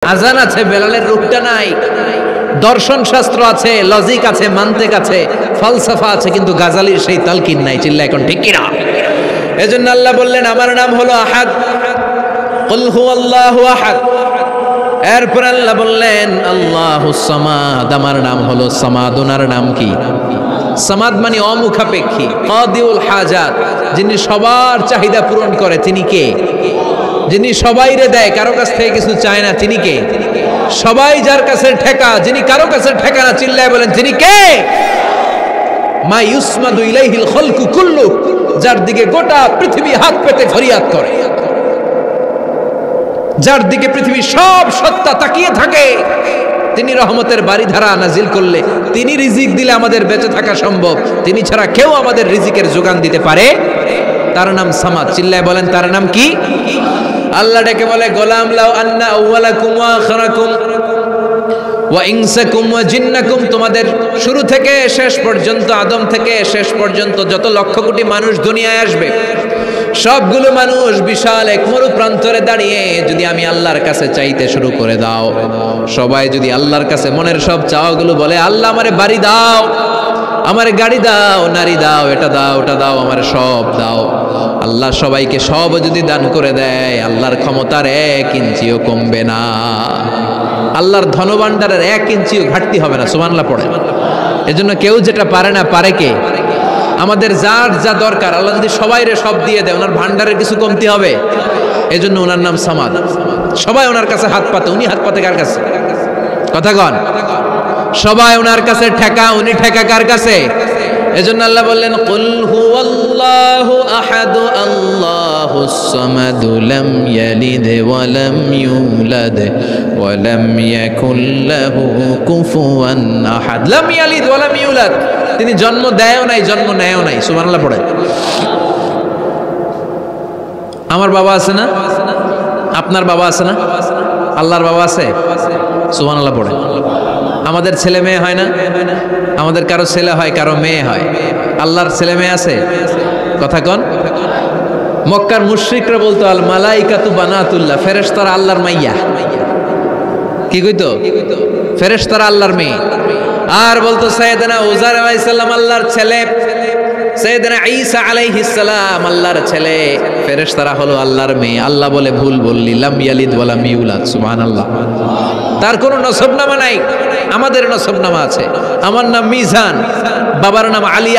আজান আছে, বেলালের রূপটা নাই। দর্শন শাস্ত্র আছে, লজিক আছে, মান্তিক আছে, ফলসফা আছে, কিন্তু গাজালির সেই তালকিন নাই। চিল্লা এখন ঠিক কিনা? এজন্য আল্লাহ বললেন আমার নাম হলো আহাদ, কুল হুয়াল্লাহু আহাদ। এরপর আল্লাহ বললেন আল্লাহুস সামাদ, আমার নাম হলো সামাদ। ওনার নাম কি? সামাদ মানে অমুখাপেক্ষী, কাদিউল হাজাত, যিনি সবার চাহিদা পূরণ করে। তিনি কে? যিনি সবাইরে দেয়, কারো কাছ থেকে কিছু চায় না। তিনি কে? সবাই যার কাছে ঠেকা, যিনি কারো কাছে ঠেকা না। চিল্লায় বলেন তিনি কে? মা ইউসমাদু ইলাইহিল খালকু কুল্লু, যার দিকে গোটা পৃথিবী হাত পেতে ফরিয়াদ করে, যার দিকে পৃথিবী সব সত্তা তাকিয়ে থাকে। তিনি রহমতের বারিধারা নাজিল করলে, তিনি রিজিক দিলে আমাদের বেঁচে থাকা সম্ভব। তিনি ছাড়া কেউ আমাদের রিজিকের যোগান দিতে পারে। তার নাম সামাদ। চিল্লায় বলেন তার নাম কি? আল্লাহ ডেকে বলে গোলাম লাউ আন্না আউওয়ালাকুম ওয়া আখিরাকুম ওয়া ইনসাকুম ওয়া জিন্নাকুম, তোমাদের শুরু থেকে শেষ পর্যন্ত, আদম থেকে শেষ পর্যন্ত যত লক্ষ কোটি মানুষ দুনিয়ায় আসবে, সবগুলো মানুষ বিশাল এক মরু প্রান্তরে দাঁড়িয়ে যদি আমি আল্লাহর কাছে চাইতে শুরু করে দাও, সবাই যদি আল্লাহর কাছে মনের সব চাওয়াগুলো বলে, আল্লাহ আমারে বাড়ি দাও, আমারে গাড়ি দাও, নারী দাও, এটা দাও, ওটা দাও, আমারে সব দাও, আল্লাহ সবাইকে সব যদি দান করে দেয়, আল্লাহর ক্ষমতার 1 ইঞ্চিও কমবে না। আল্লাহর ধনভাণ্ডারের 1 ইঞ্চিও ঘাটতি হবে না। সুবহানাল্লাহ পড়ে। এজন্য কেউ যেটা পারে না, পারে কে? আমাদের যার যা দরকার আল্লাহ যদি সবাইরে সব দিয়ে দেয়, ওনার ভান্ডারের কিছু কমতি হবে? এজন্য ওনার নাম সামাদ। সবাই ওনার কাছে হাত পাতে। উনি হাত পাতে কার কাছে? কথা কন। সবাই ওনার কাছে ঠেকা, উনি ঠেকা কার কাছে? এজন্য আল্লাহ বললেন কুল হুয়াল্লাহু আহাদ আল্লাহুস সামাদ লাম ইয়ালিদ ওয়া লাম ইউলাদ ওয়া লাম ইয়াকুল লাহু কুফুয়ান আহাদ। লাম ইয়ালিদ ওয়া লাম ইউলাদ, তিনি জন্ম দেয়ও নাই, জন্ম নেয়ও নাই। সুবহানাল্লাহ পড়ে। আমার বাবা আছে না? আপনার বাবা আছে না? আল্লাহর বাবা আছে? সুবহানাল্লাহ পড়ে। আমাদের ছেলে মেয়ে হয় না? আমাদের কারো ছেলে হয়, কারো মেয়ে হয়। আল্লাহর ছেলে মেয়ে আছে? কথা কন। মক্কার মুশরিকরা বলতো আল মালাইকাতু বানাতুল্লাহ, ফেরেশতারা আল্লাহর মাইয়া। কি কইতো? ফেরেশতারা আল্লাহর মেয়ে। আর বলতো সাইয়েদনা উযার আলাইহিস সালাম আল্লাহর ছেলে, সাইয়েদনা ঈসা আলাইহিস সালাম আল্লাহর ছেলে, ফেরেশতারা হলো আল্লাহর মেয়ে। আল্লাহ বলে ভুল বললি, লাম ইয়ালিদ ওয়া লাম ইউলাদ। সুবহানাল্লাহ। তার কোনো নসবনামা নাই, আমাদের নসবনামা আছে। আমার নাম মিজান, বাবার নাম আলী।